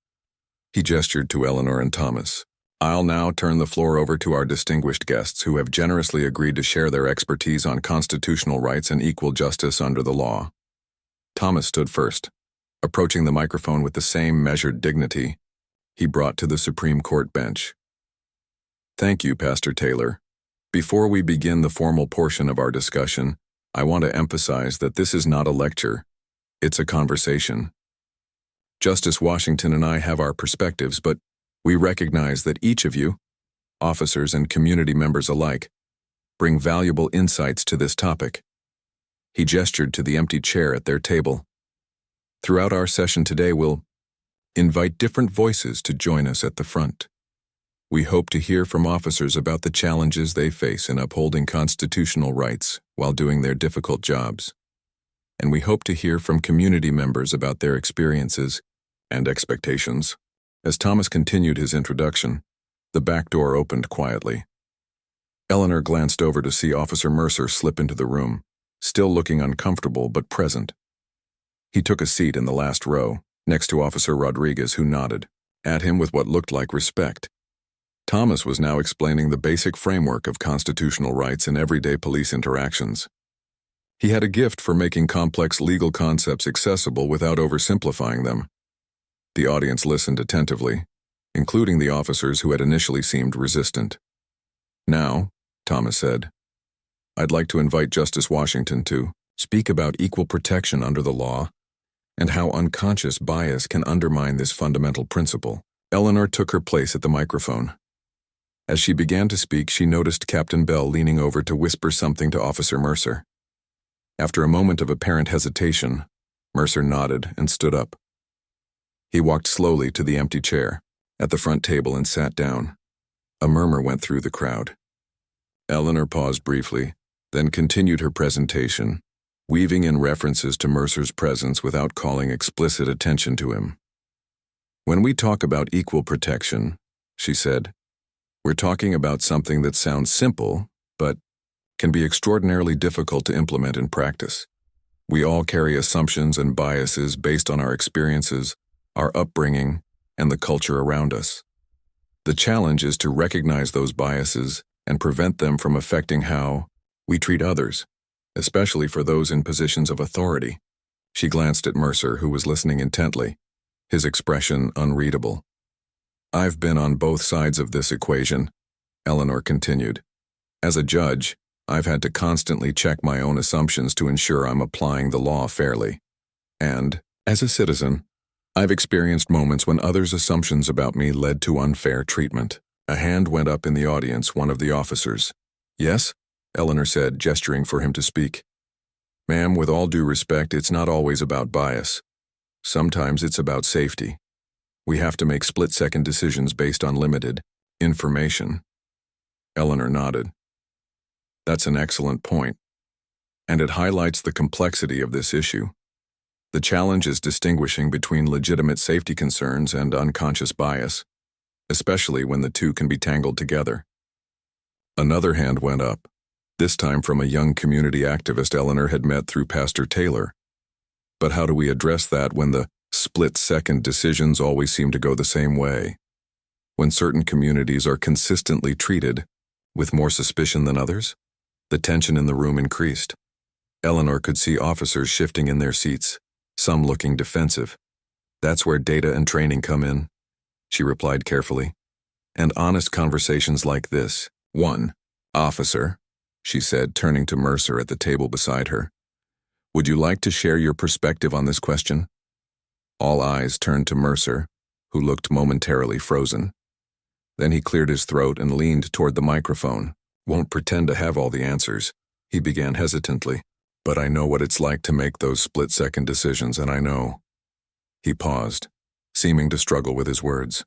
He gestured to Eleanor and Thomas. I'll now turn the floor over to our distinguished guests who have generously agreed to share their expertise on constitutional rights and equal justice under the law. Thomas stood first, approaching the microphone with the same measured dignity he brought to the Supreme Court bench. Thank you, Pastor Taylor. Before we begin the formal portion of our discussion, I want to emphasize that this is not a lecture. It's a conversation. Justice Washington and I have our perspectives, but we recognize that each of you, officers and community members alike, bring valuable insights to this topic. He gestured to the empty chair at their table. Throughout our session today, we'll invite different voices to join us at the front. We hope to hear from officers about the challenges they face in upholding constitutional rights while doing their difficult jobs. And we hope to hear from community members about their experiences and expectations. As Thomas continued his introduction, the back door opened quietly. Eleanor glanced over to see Officer Mercer slip into the room, still looking uncomfortable but present. He took a seat in the last row, next to Officer Rodriguez, who nodded at him with what looked like respect. Thomas was now explaining the basic framework of constitutional rights in everyday police interactions. He had a gift for making complex legal concepts accessible without oversimplifying them. The audience listened attentively, including the officers who had initially seemed resistant. Now, Thomas said, I'd like to invite Justice Washington to speak about equal protection under the law and how unconscious bias can undermine this fundamental principle. Eleanor took her place at the microphone. As she began to speak, she noticed Captain Bell leaning over to whisper something to Officer Mercer. After a moment of apparent hesitation, Mercer nodded and stood up. He walked slowly to the empty chair at the front table and sat down. A murmur went through the crowd. Eleanor paused briefly, then continued her presentation, weaving in references to Mercer's presence without calling explicit attention to him. When we talk about equal protection, she said, we're talking about something that sounds simple, but can be extraordinarily difficult to implement in practice. We all carry assumptions and biases based on our experiences, our upbringing, and the culture around us. The challenge is to recognize those biases and prevent them from affecting how we treat others, especially for those in positions of authority. She glanced at Mercer, who was listening intently, his expression unreadable. I've been on both sides of this equation, Eleanor continued. As a judge, I've had to constantly check my own assumptions to ensure I'm applying the law fairly. And, as a citizen, I've experienced moments when others' assumptions about me led to unfair treatment. A hand went up in the audience, one of the officers. Yes? Eleanor said, gesturing for him to speak. Ma'am, with all due respect, it's not always about bias. Sometimes it's about safety. We have to make split-second decisions based on limited information. Eleanor nodded. That's an excellent point, and it highlights the complexity of this issue. The challenge is distinguishing between legitimate safety concerns and unconscious bias, especially when the two can be tangled together. Another hand went up, this time from a young community activist Eleanor had met through Pastor Taylor. But how do we address that when the split-second decisions always seem to go the same way? When certain communities are consistently treated with more suspicion than others? The tension in the room increased. Eleanor could see officers shifting in their seats, some looking defensive. That's where data and training come in, she replied carefully. And honest conversations like this. 1. Officer, she said, turning to Mercer at the table beside her. Would you like to share your perspective on this question? All eyes turned to Mercer, who looked momentarily frozen. Then he cleared his throat and leaned toward the microphone. Won't pretend to have all the answers, he began hesitantly. But I know what it's like to make those split-second decisions, and I know. He paused, seeming to struggle with his words.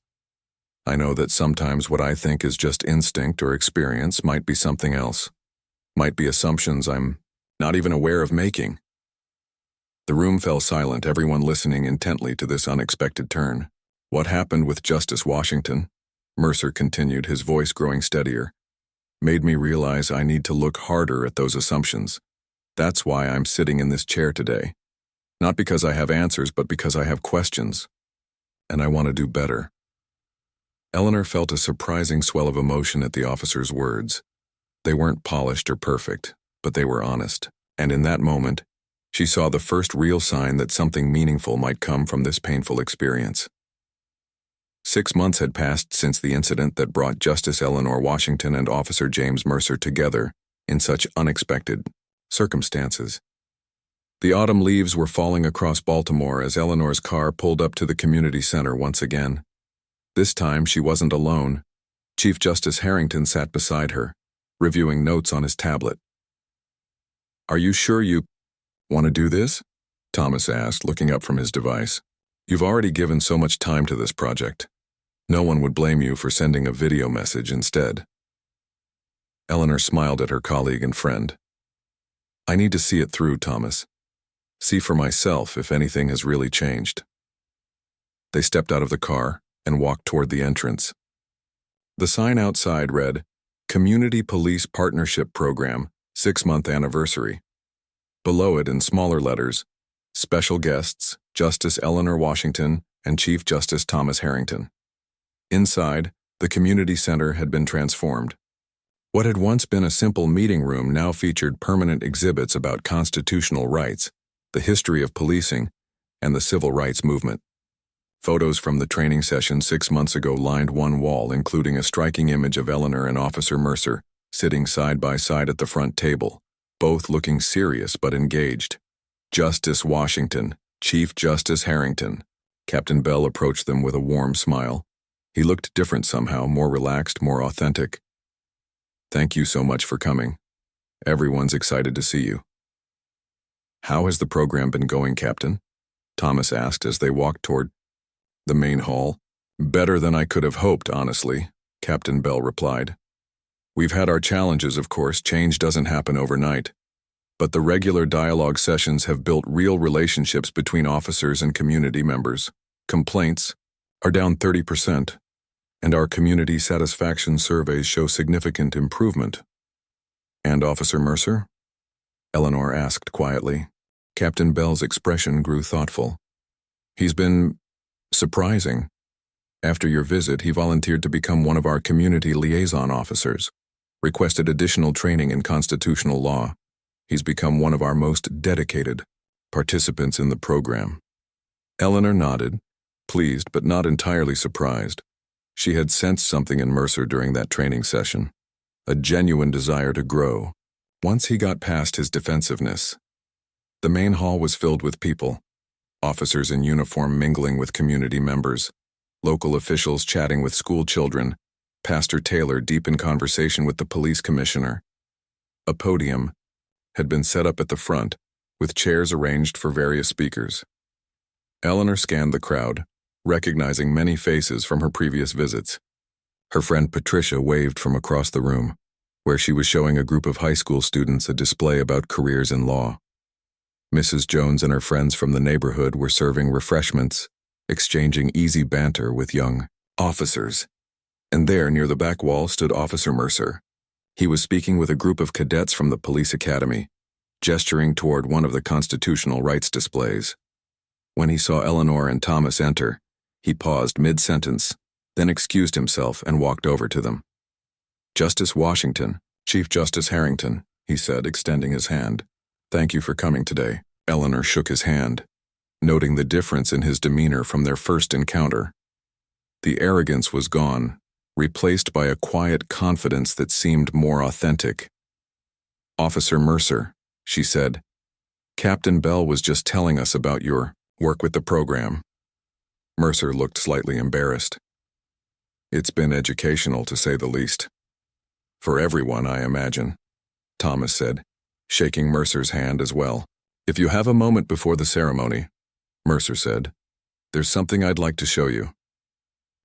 I know that sometimes what I think is just instinct or experience might be something else. Might be assumptions I'm not even aware of making. The room fell silent, everyone listening intently to this unexpected turn. What happened with Justice Washington, Mercer continued, his voice growing steadier, made me realize I need to look harder at those assumptions. That's why I'm sitting in this chair today. Not because I have answers, but because I have questions. And I want to do better. Eleanor felt a surprising swell of emotion at the officer's words. They weren't polished or perfect, but they were honest. And in that moment, she saw the first real sign that something meaningful might come from this painful experience. 6 months had passed since the incident that brought Justice Eleanor Washington and Officer James Mercer together in such unexpected circumstances. The autumn leaves were falling across Baltimore as Eleanor's car pulled up to the community center once again. This time she wasn't alone. Chief Justice Harrington sat beside her, reviewing notes on his tablet. Are you sure you want to do this? Thomas asked, looking up from his device. You've already given so much time to this project. No one would blame you for sending a video message instead. Eleanor smiled at her colleague and friend. I need to see it through, Thomas. See for myself if anything has really changed. They stepped out of the car and walked toward the entrance. The sign outside read, Community Police Partnership Program, 6-month anniversary. Below it, in smaller letters, Special guests, Justice Eleanor Washington and Chief Justice Thomas Harrington. Inside, the community center had been transformed. What had once been a simple meeting room now featured permanent exhibits about constitutional rights, the history of policing, and the civil rights movement. Photos from the training session 6 months ago lined one wall, including a striking image of Eleanor and Officer Mercer sitting side by side at the front table, both looking serious but engaged. Justice Washington, Chief Justice Harrington. Captain Bell approached them with a warm smile. He looked different somehow, more relaxed, more authentic. Thank you so much for coming. Everyone's excited to see you. How has the program been going, Captain? Thomas asked as they walked toward the main hall. Better than I could have hoped, honestly, Captain Bell replied. We've had our challenges, of course. Change doesn't happen overnight. But the regular dialogue sessions have built real relationships between officers and community members. Complaints are down 30%, and our community satisfaction surveys show significant improvement. And Officer Mercer? Eleanor asked quietly. Captain Bell's expression grew thoughtful. He's been surprising. After your visit, he volunteered to become one of our community liaison officers. requested additional training in constitutional law. He's become one of our most dedicated participants in the program. Eleanor nodded, pleased but not entirely surprised. She had sensed something in Mercer during that training session, a genuine desire to grow. Once he got past his defensiveness, the main hall was filled with people, officers in uniform mingling with community members, local officials chatting with school children, Pastor Taylor deep in conversation with the police commissioner. A podium had been set up at the front, with chairs arranged for various speakers. Eleanor scanned the crowd, recognizing many faces from her previous visits. Her friend Patricia waved from across the room, where she was showing a group of high school students a display about careers in law. Mrs. Jones and her friends from the neighborhood were serving refreshments, exchanging easy banter with young officers. And there, near the back wall, stood Officer Mercer. He was speaking with a group of cadets from the police academy, gesturing toward one of the constitutional rights displays. When he saw Eleanor and Thomas enter, he paused mid-sentence, then excused himself and walked over to them. "Justice Washington, Chief Justice Harrington," he said, extending his hand. "Thank you for coming today." Eleanor shook his hand, noting the difference in his demeanor from their first encounter. The arrogance was gone, replaced by a quiet confidence that seemed more authentic. "Officer Mercer," she said, "Captain Bell was just telling us about your work with the program." Mercer looked slightly embarrassed. "It's been educational, to say the least. For everyone, I imagine," Thomas said, shaking Mercer's hand as well. "If you have a moment before the ceremony," Mercer said, "there's something I'd like to show you."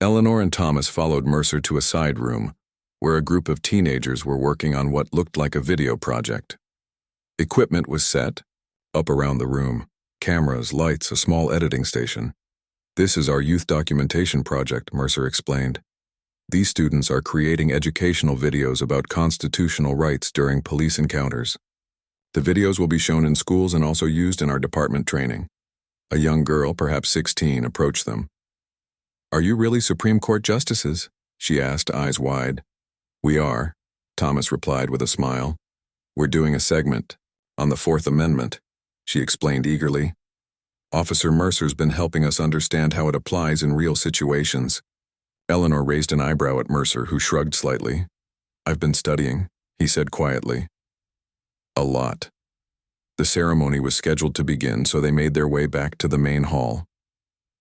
Eleanor and Thomas followed Mercer to a side room, where a group of teenagers were working on what looked like a video project. Equipment was set up around the room: cameras, lights, a small editing station. "This is our youth documentation project," Mercer explained. "These students are creating educational videos about constitutional rights during police encounters. The videos will be shown in schools and also used in our department training." A young girl, perhaps 16, approached them. "Are you really Supreme Court justices?" she asked, eyes wide. "We are," Thomas replied with a smile. "We're doing a segment on the Fourth Amendment," she explained eagerly. "Officer Mercer's been helping us understand how it applies in real situations." Eleanor raised an eyebrow at Mercer, who shrugged slightly. "I've been studying," he said quietly. "A lot." The ceremony was scheduled to begin, so they made their way back to the main hall.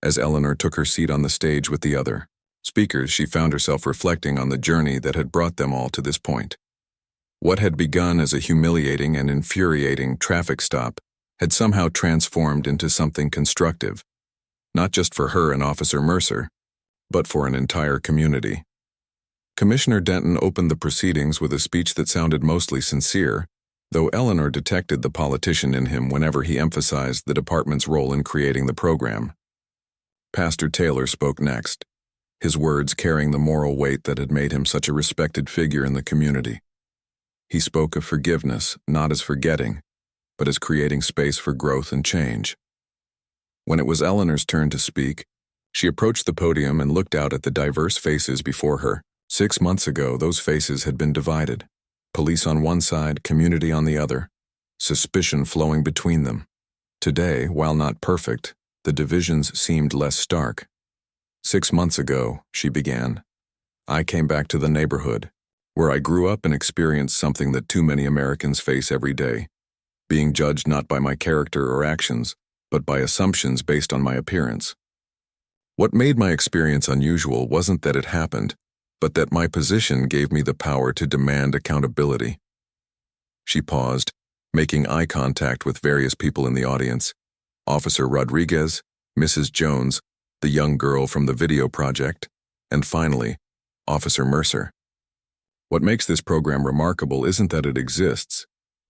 As Eleanor took her seat on the stage with the other speakers, she found herself reflecting on the journey that had brought them all to this point. What had begun as a humiliating and infuriating traffic stop had somehow transformed into something constructive, not just for her and Officer Mercer, but for an entire community. Commissioner Denton opened the proceedings with a speech that sounded mostly sincere, though Eleanor detected the politician in him whenever he emphasized the department's role in creating the program. Pastor Taylor spoke next, his words carrying the moral weight that had made him such a respected figure in the community. He spoke of forgiveness, not as forgetting, but as creating space for growth and change. When it was Eleanor's turn to speak, she approached the podium and looked out at the diverse faces before her. 6 months ago, those faces had been divided. Police on one side, community on the other, suspicion flowing between them. Today, while not perfect, the divisions seemed less stark. 6 months ago, she began, I came back to the neighborhood, where I grew up and experienced something that too many Americans face every day, being judged not by my character or actions, but by assumptions based on my appearance. What made my experience unusual wasn't that it happened, but that my position gave me the power to demand accountability. She paused, making eye contact with various people in the audience: Officer Rodriguez, Mrs. Jones, the young girl from the video project, and finally, Officer Mercer. What makes this program remarkable isn't that it exists,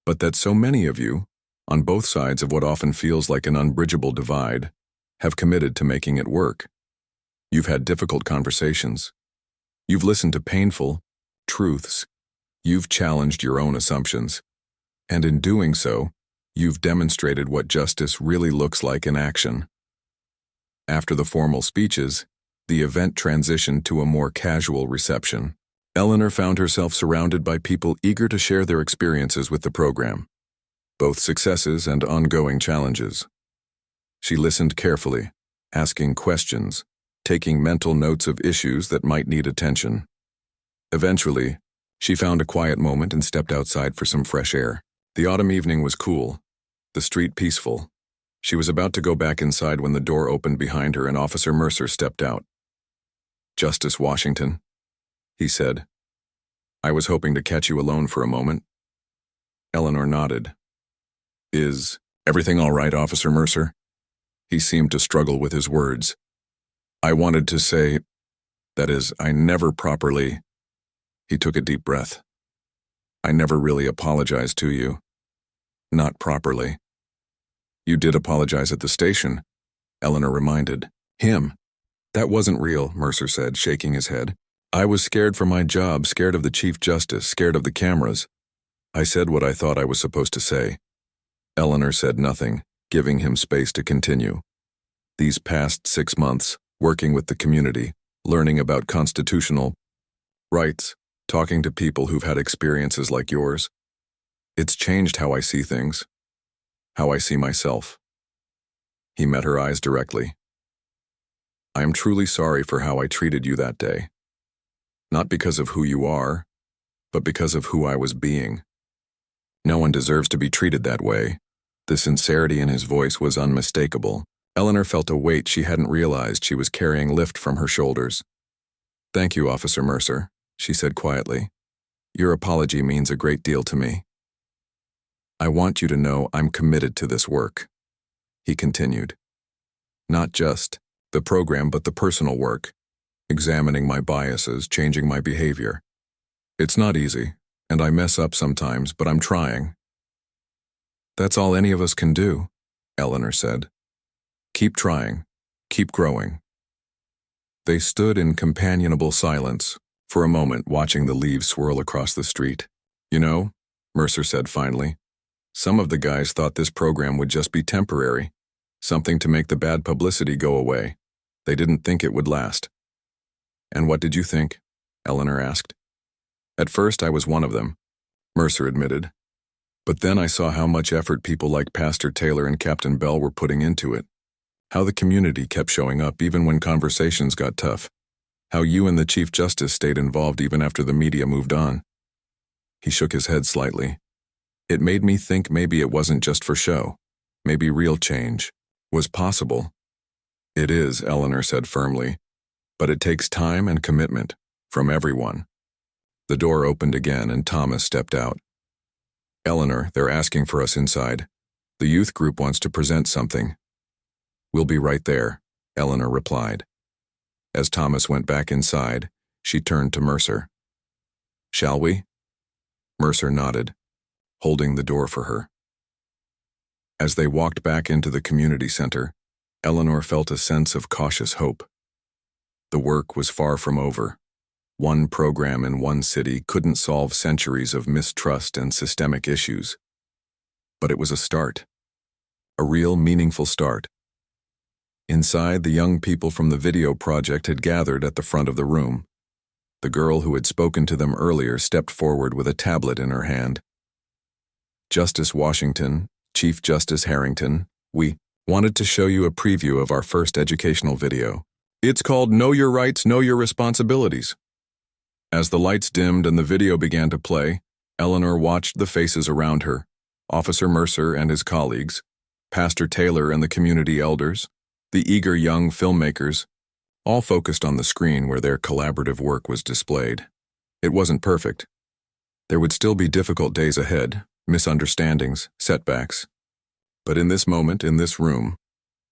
but that so many of you, on both sides of what often feels like an unbridgeable divide, have committed to making it work. You've had difficult conversations. You've listened to painful truths. You've challenged your own assumptions. And in doing so, you've demonstrated what justice really looks like in action. After the formal speeches, the event transitioned to a more casual reception. Eleanor found herself surrounded by people eager to share their experiences with the program, both successes and ongoing challenges. She listened carefully, asking questions, taking mental notes of issues that might need attention. Eventually, she found a quiet moment and stepped outside for some fresh air. The autumn evening was cool, the street peaceful. She was about to go back inside when the door opened behind her and Officer Mercer stepped out. "Justice Washington," he said. "I was hoping to catch you alone for a moment." Eleanor nodded. "Is everything all right, Officer Mercer?" He seemed to struggle with his words. "I wanted to say, that is, I never properly—" He took a deep breath. "I never really apologized to you. Not properly." "You did apologize at the station," Eleanor reminded him. "That wasn't real," Mercer said, shaking his head. "I was scared for my job, scared of the Chief Justice, scared of the cameras. I said what I thought I was supposed to say." Eleanor said nothing, giving him space to continue. "These past 6 months, working with the community, learning about constitutional rights, talking to people who've had experiences like yours, it's changed how I see things, how I see myself." He met her eyes directly. "I am truly sorry for how I treated you that day. Not because of who you are, but because of who I was being. No one deserves to be treated that way." The sincerity in his voice was unmistakable. Eleanor felt a weight she hadn't realized she was carrying lift from her shoulders. "Thank you, Officer Mercer," she said quietly. "Your apology means a great deal to me. I want you to know I'm committed to this work," he continued. "Not just the program, but the personal work, examining my biases, changing my behavior. It's not easy, and I mess up sometimes, but I'm trying." "That's all any of us can do," Eleanor said. "Keep trying, keep growing." They stood in companionable silence, for a moment watching the leaves swirl across the street. "You know," Mercer said finally, "some of the guys thought this program would just be temporary, something to make the bad publicity go away. They didn't think it would last." "And what did you think?" Eleanor asked. "At first I was one of them," Mercer admitted. "But then I saw how much effort people like Pastor Taylor and Captain Bell were putting into it. How the community kept showing up even when conversations got tough. How you and the Chief Justice stayed involved even after the media moved on." He shook his head slightly. "It made me think maybe it wasn't just for show. Maybe real change was possible." "It is," Eleanor said firmly. "But it takes time and commitment from everyone." The door opened again and Thomas stepped out. "Eleanor, they're asking for us inside. The youth group wants to present something." "We'll be right there," Eleanor replied. As Thomas went back inside, she turned to Mercer. "Shall we?" Mercer nodded, holding the door for her. As they walked back into the community center, Eleanor felt a sense of cautious hope. The work was far from over. One program in one city couldn't solve centuries of mistrust and systemic issues. But it was a start. A real, meaningful start. Inside, the young people from the video project had gathered at the front of the room. The girl who had spoken to them earlier stepped forward with a tablet in her hand. "Justice Washington, Chief Justice Harrington, we wanted to show you a preview of our first educational video. It's called Know Your Rights, Know Your Responsibilities." As the lights dimmed and the video began to play, Eleanor watched the faces around her, Officer Mercer and his colleagues, Pastor Taylor and the community elders, the eager young filmmakers, all focused on the screen where their collaborative work was displayed. It wasn't perfect. There would still be difficult days ahead, misunderstandings, setbacks. But in this moment, in this room,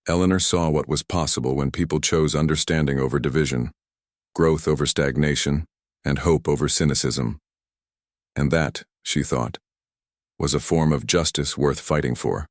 Eleanor saw what was possible when people chose understanding over division, growth over stagnation, and hope over cynicism. And that, she thought, was a form of justice worth fighting for.